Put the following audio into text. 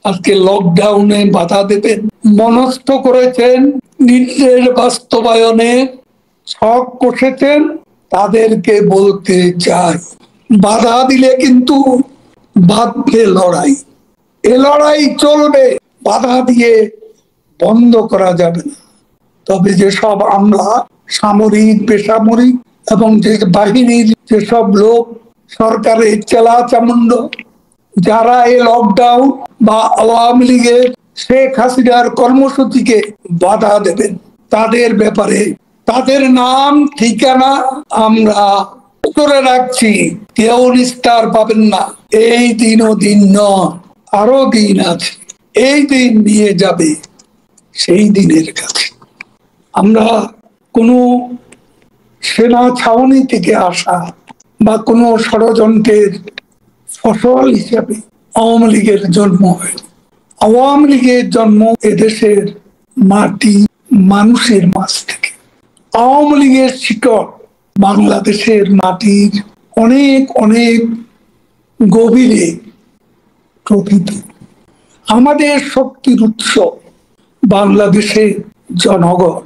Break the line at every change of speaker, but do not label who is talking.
আজকে লকডাউনে বাধা দেবেন, মনস্থ করেছেন, নির্দেশ বাস্তবায়নে ছক কষেছেন, তাদেরকে বলতে চাই বাধা দিলে কিন্তু বাঁধবে লড়াই। এ লড়াই চলবে, বাধা দিয়ে বন্ধ করা যাবে না। তবে যেসব আমলা, সামরিক, বেসামরিক এবং যে বাহিনীর যেসব লোক, সরকারের চেলা চামুন্ড, যারা এই লকডাউন বা আওয়ামী লীগের শেখ হাসিনার কর্মসূচিকে বাধা দেবেন, তাদের ব্যাপারে তাদের নাম ঠিকানা আমরা করে রাখছি। কেউ নিস্তার পাবেন না। এই দিনও দিন নয়, আরো দিন আছে। এই দিন নিয়ে যাবে সেই দিনের কাছে। আমরা কোনো সেনা ছাউনি থেকে আসা বা কোনো ষড়যন্ত্রের ফসল হিসেবে আওয়ামী লীগের জন্ম হয়। আওয়ামী লীগের জন্ম এদেশের মাটি মানুষের মাঝ থেকে। আওয়ামী লীগের শিকড় বাংলাদেশের মাটির অনেক অনেক গভীরে প্রকৃত। আমাদের শক্তির উৎস বাংলাদেশের জনগণ।